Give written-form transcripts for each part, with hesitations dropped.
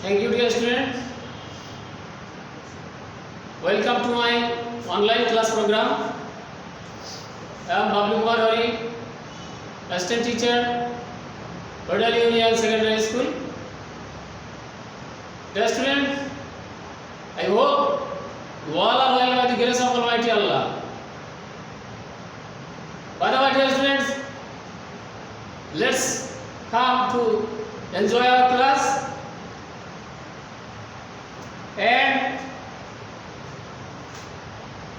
Thank you, dear student. Welcome to my online class program. I am Bablu Kumar Hari, assistant teacher, Badal Union Secondary School. Dear student, I hope you all are well by the grace of Almighty Allah. By the way, dear students, let's come to enjoy our class. And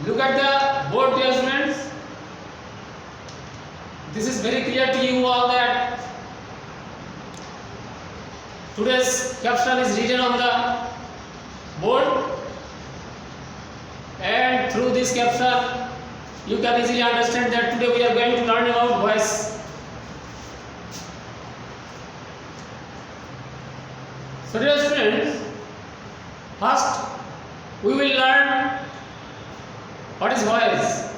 look at the board, dear students. This is very clear to you all that today's caption is written on the board, and through this caption you can easily understand that today we are going to learn about voice. So dear students, first we will learn what is voice.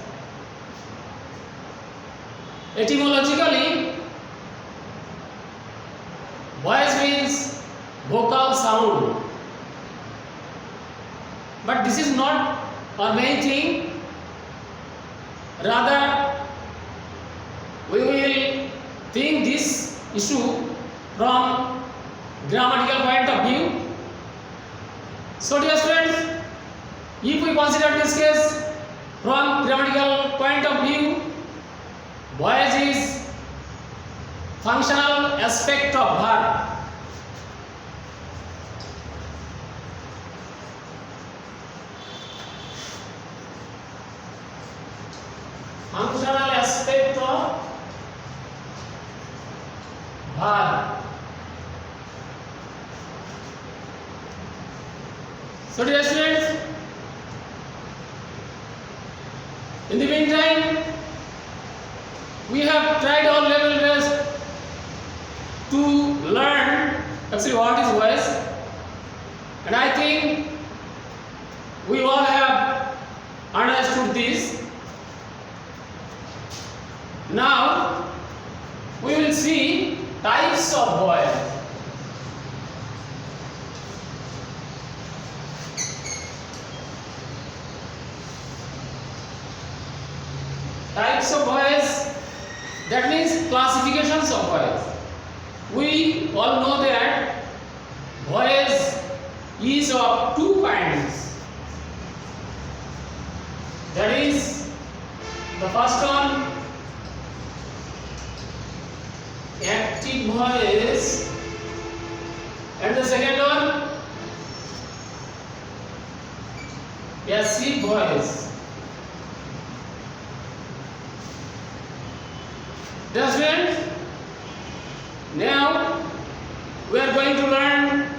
Etymologically, voice means vocal sound, but this is not our main thing. Rather, we will think this issue from grammatical point of view. So dear students, if we consider this case from grammatical point of view, voice is functional aspect of verb. Functional aspect of verb. So dear students, in the meantime, we have tried our level best to learn actually what is voice, and I think we all have understood this. Now we will see types of voice. Types of voice, that means classifications of voice. We all know that voice is of two kinds. That is, the first one, active voice, and the second one, passive voice. Dear students, now we are going to learn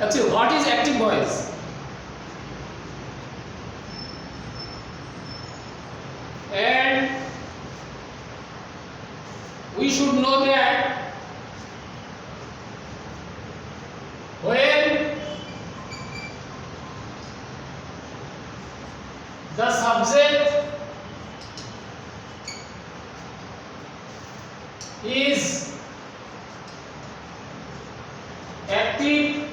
actually what is active voice. And we should know that when the subject is active,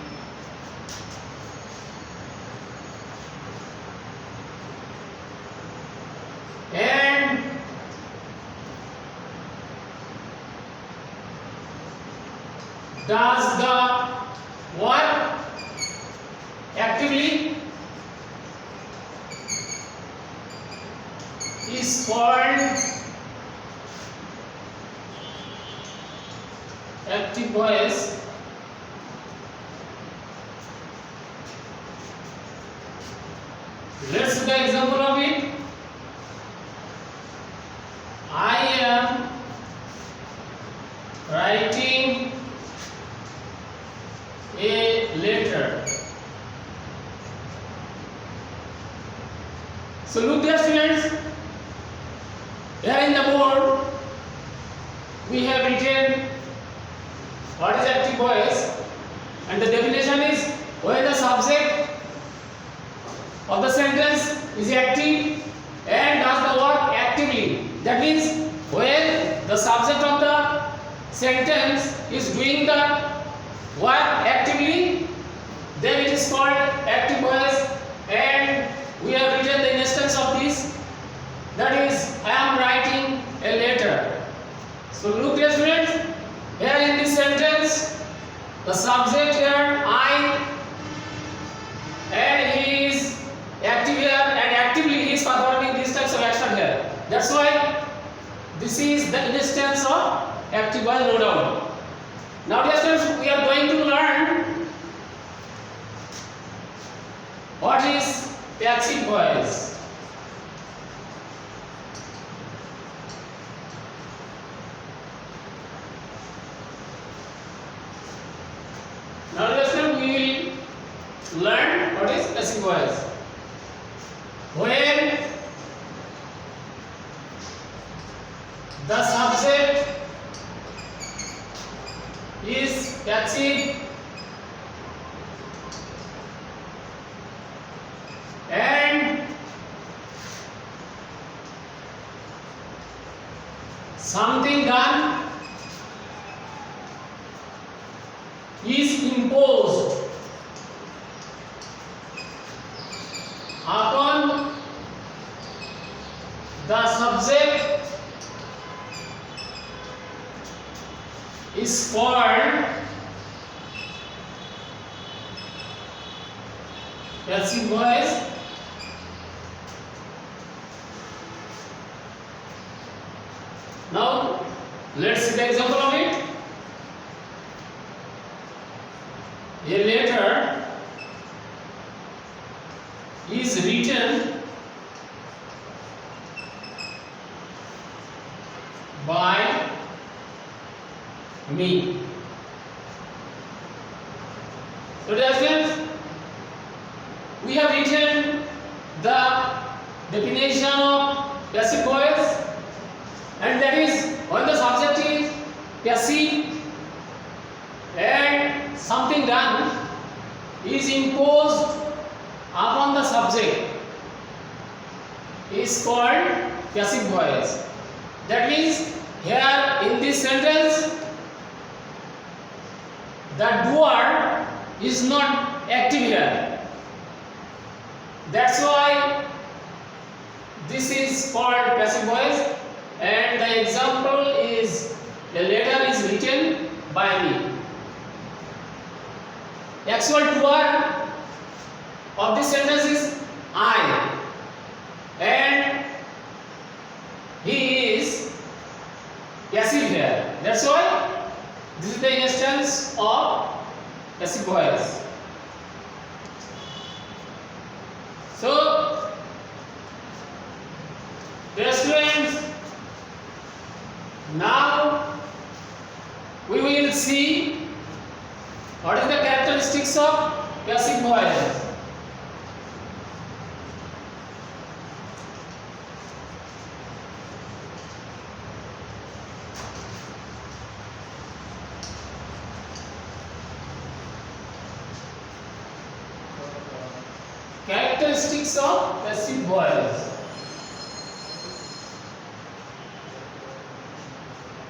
and does the work actively is called active voice. Let's see the example of it. I am writing a letter. So look dear students, here in the board we have written what is active voice, and the definition is when the subject of the sentence is active and does the work actively. That means when the subject of the sentence is doing the work actively subject here I, and he is active here, and actively he is performing these types of action here. That's why this is the instance of active voice, no doubt. Now dear students, we are going to learn what is passive voice. Now dear students, we will learn what is passive voice. When the subject is passive and something done is imposed upon the subject is called passive voice. Now let's see the example of it. A letter is written by me. So dear friends, we have written the definition of passive voice, and that is when the subject is passive and something done is imposed upon the subject is called passive voice. That means here in this sentence the doer is not active here. That's why this is called passive voice, and the example is a letter is written by me. Actual doer of this sentence is I, and he is passive here. That's why this is the instance of passive voice. So, dear students, now we will see what is the characteristics of passive voice. Characteristics of passive voice.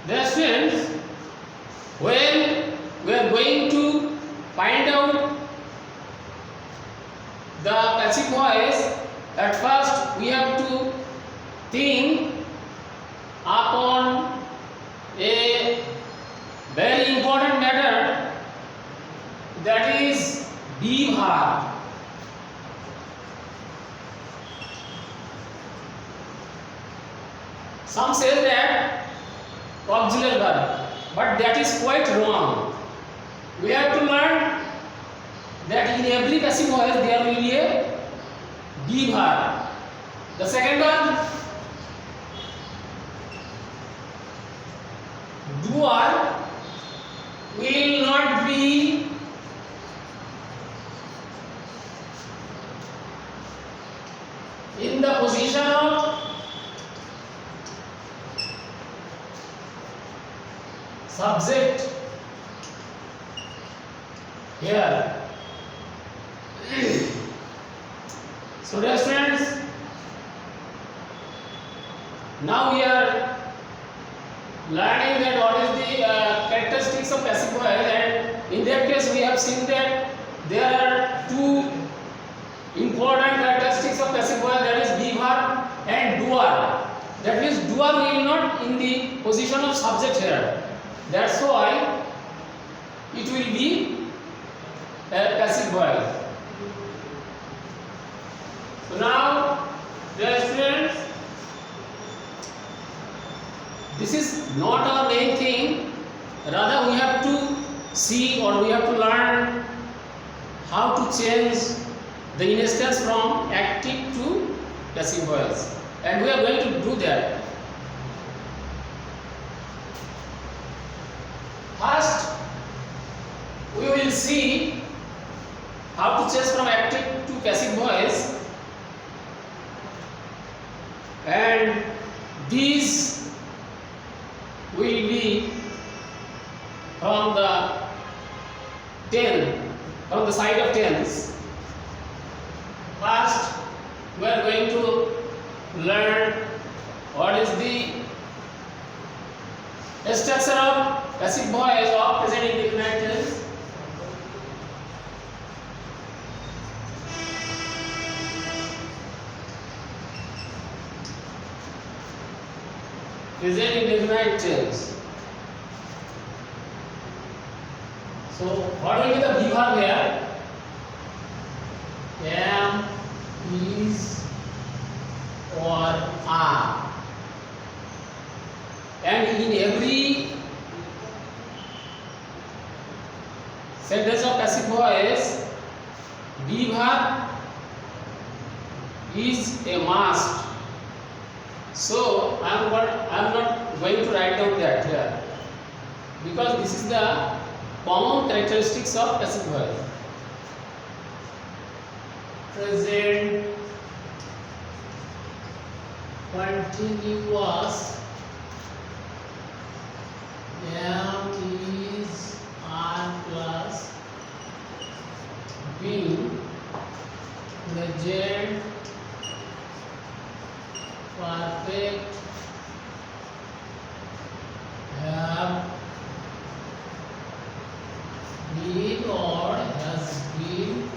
Dear students, when we are going to find out the passive voice, at first we have to think upon a very important matter, that is be verb. Some say that auxiliary verb, but that is quite wrong. We have to learn that in every passive voice there will be a be verb. The second one, doer will not be in the position of subject here. So dear students, now we are learning that what is the characteristics of passive voice, and in that case we have seen that there are two important characteristics of passive voice, that is be verb and doer. That means doer will not in the position of subject here. That's why it will be passive voice. So now, dear students, this is not our main thing. Rather, we have to see or we have to learn how to change the instance from active to passive voice, and we are going to do that. First, we will see how to change from active to passive voice, and these will be from the side of tens. First, we are going to learn what is the structure of passive voice of present indefinite tense. Present indefinite tense. So, what will be the be verb here? Am, is, or are. And in every sentence of passive voice, be verb is a must. So I am not going to write down that here, because this is the common characteristics of passive voice. Present continuous, am, is, are plus being, present perfect, have been or has been,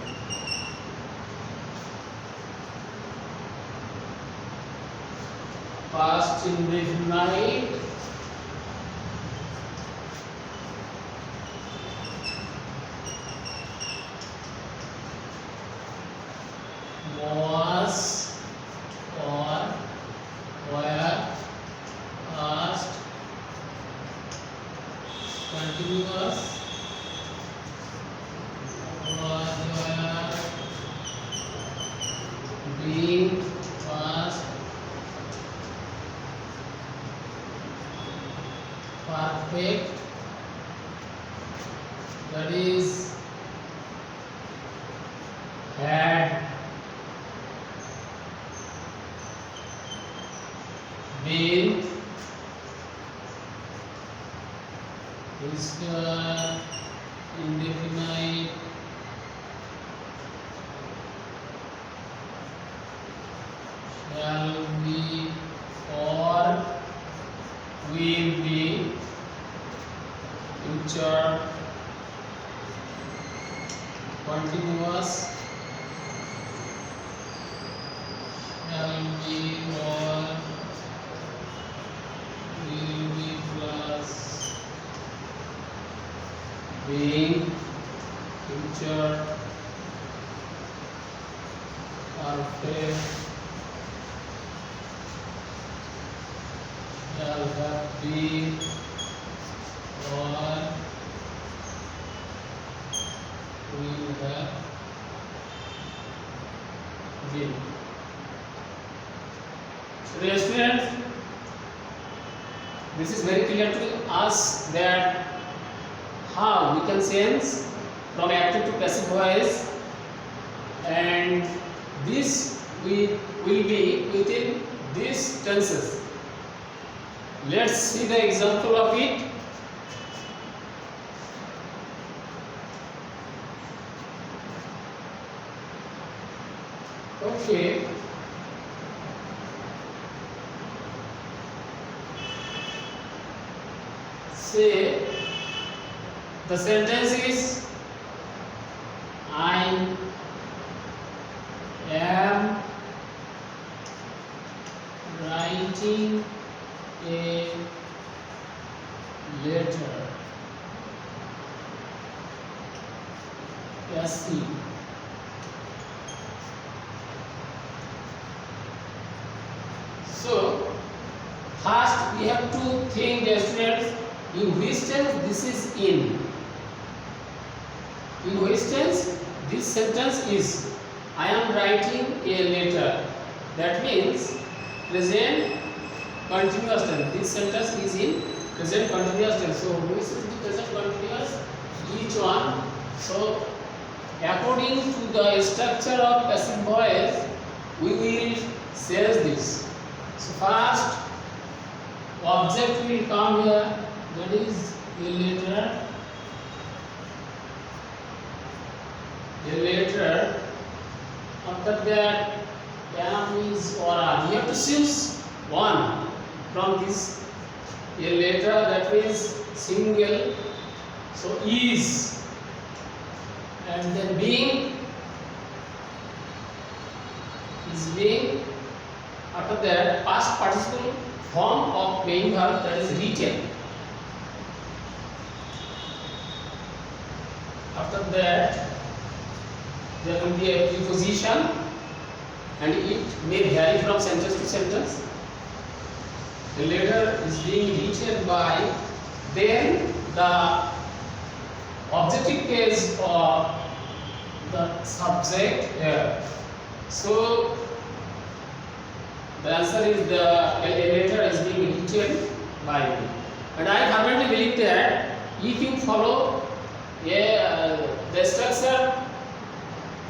past indefinite, was or were, past continuous, was, were, being, past perfect, that is had been, is indefinite, shall be or will be, future continuous, shall be or will be plus being, future perfect, shall have been or will have been. So dear students, this is very clear to us that how we can change from active to passive voice, and this will be within these tenses. Let's see the example of it. Okay. Say the sentence is I am writing a letter. passive. So first we have to think, dear students, in which tense this is in. In which tense this sentence is. I am writing a letter. That means present continuous tense. This sentence is in present continuous tense. So which is the present continuous? Each one. So according to the structure of passive voice, we will say this. So first object will come here, that is a letter. A letter. After that, am is or are. You have to choose one from this. A letter, that is single. So is, and then being is being. After that, past participle form of main verb, that is written. After that, there will be a preposition, and it may vary from sentence to sentence. The letter is being written by, then the objective case of the subject here. So the answer is a letter is being written by me. And I firmly believe that if you follow the structure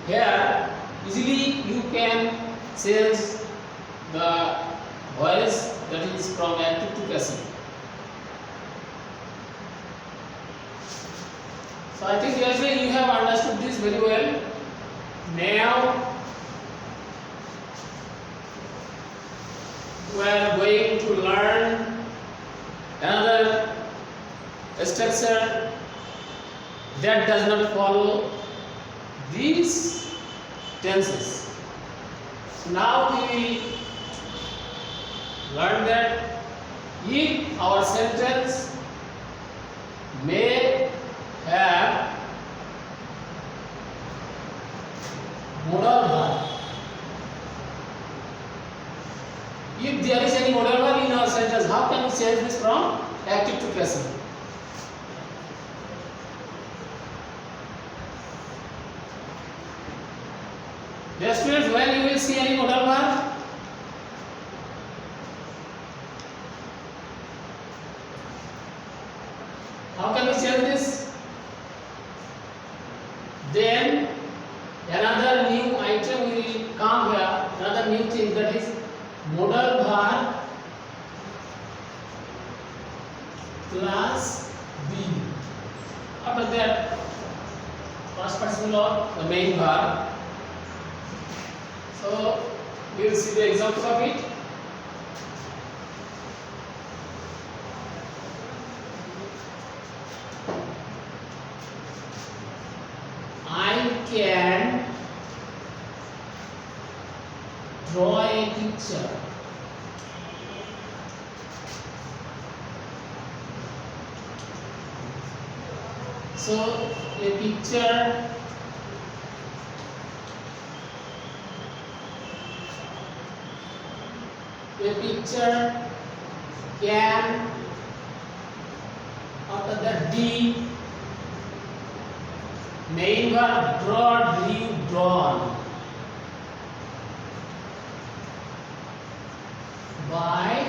here, easily you can change the voice, that is from active to passive. So I think actually you have understood this very well. Now we are going to learn another structure that does not follow these tenses. So now we will learn that if our sentence may have modal verb, if there is any modal verb in our sentence, how can we change this from active to passive? Dear students, when you will see any modal verb, how can we change this? Then another new item will come here, another new thing, that is modal verb plus be. After that, past participle of the main verb. So we will see the examples of it. I can draw a picture. So a picture can, after that D, main verb draw, drew, drawn, by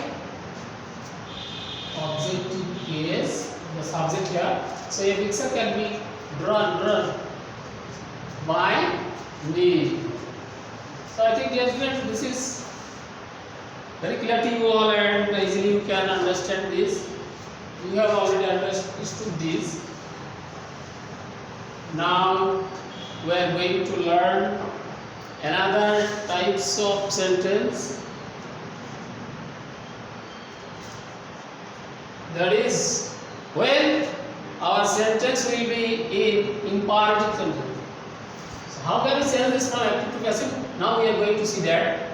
objective case, the subject here. So a picture can be drawn by me. So I think dear students, this is very clear to you all, and easily you can understand this. You have already understood this. Now we are going to learn another types of sentence, that is when our sentence will be in imperative sentence. So how can we change this from active to passive? Now we are going to see that.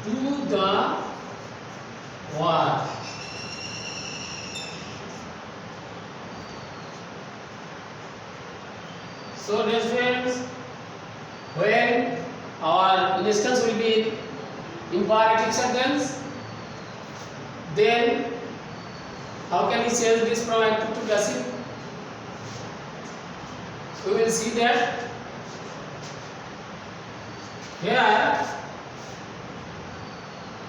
Do the work. So dear students, when our instance will be imperative sentence, then how can we change this from active to passive? We will see that here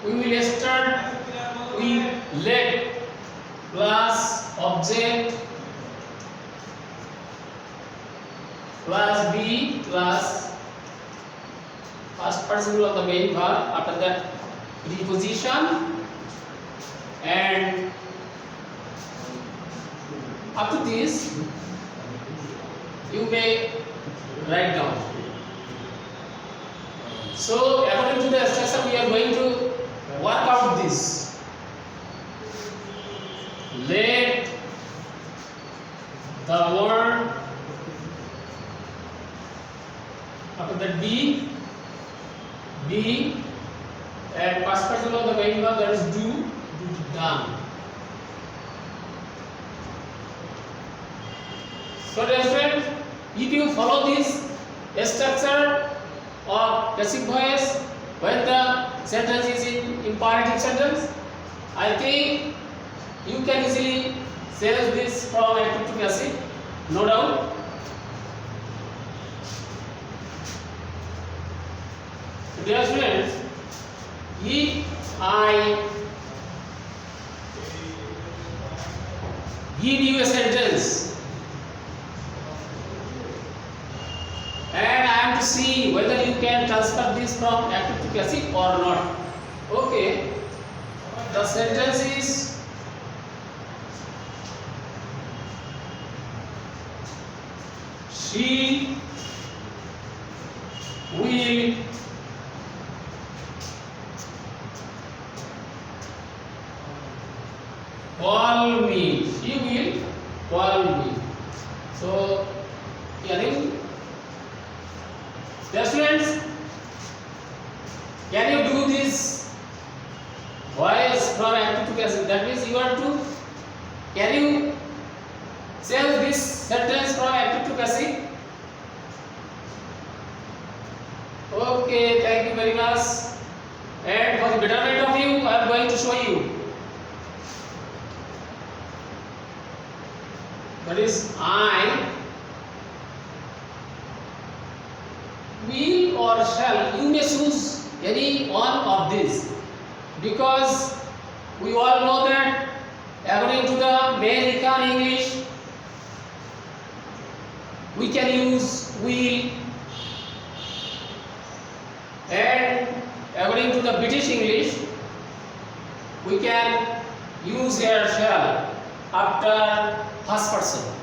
we will start with let plus object plus be plus first person of the main verb, after that preposition, and after this you may write down. So according to the structure we are going to work out this. Let the word, after that be, and past person of the main verb, that is do, done. So dear friends, if you follow this structure of passive voice when the sentence is in imperative sentence, I think you can easily change this from active to passive, no doubt. Dear students, if I give you a sentence and I am to see whether you can transfer this from active to passive or not. Okay, the sentence is she will call me. She will call me. So, hearing, dear students, can you do this voice from active to passive? That means you are to, can you change this sentence from active to passive? Okay, thank you very much. And for the betterment of you, I am going to show you. That is, I will or shall. You may choose any one of these, because we all know that according to the American English we can use will, and according to the British English we can use here shall after first person.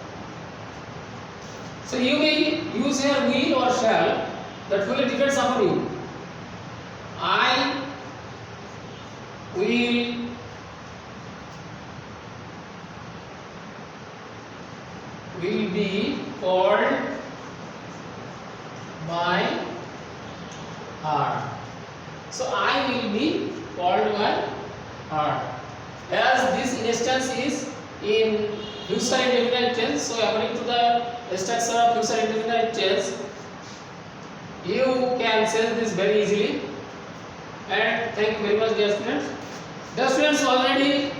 So you may use here will or shall, that fully depends upon you. I will be called by her. So I will be called by her. As this instance is in future indefinite tense, so according to the structure of future indefinite tense, you can change this very easily. And thank you very much, dear students. Dear students, already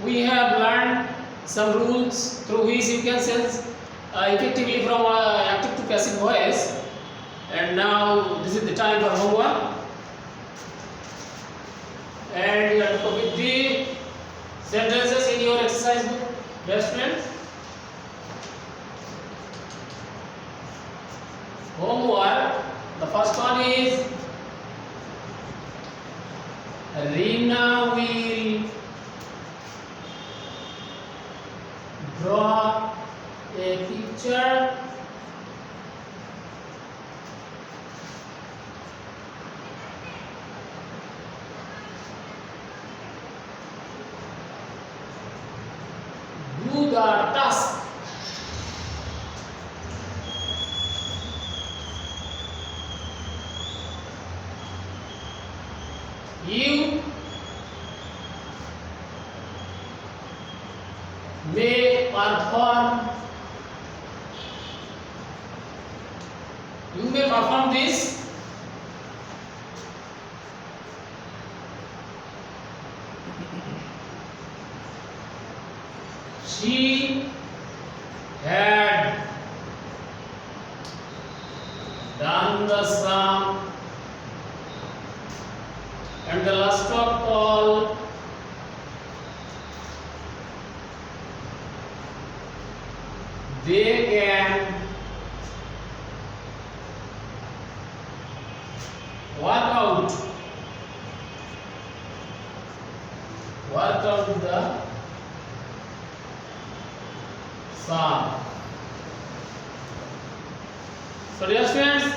we have learned some rules through which you can change effectively from active to passive voice. And now this is the time for homework. And you have to copy the sentences in your exercise book, dear students. Homework. The first one is Reena will draw a picture do the task. You may perform You may perform this. She had done the sum, and the last of all, they can work out the sum. So dear students,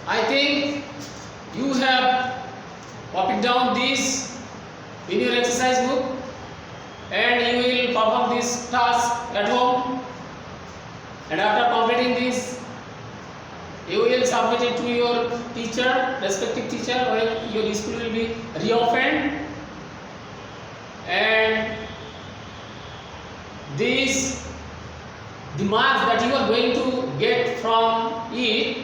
I think you have copied down this in your exercise book, and you will perform this task at home, and after completing this you will submit it to your teacher, respective teacher, or your school will be reopened, and the marks that you are going to get from it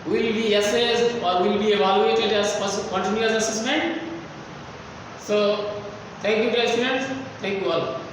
will be assessed or will be evaluated as continuous assessment. So thank you dear students, thank you all.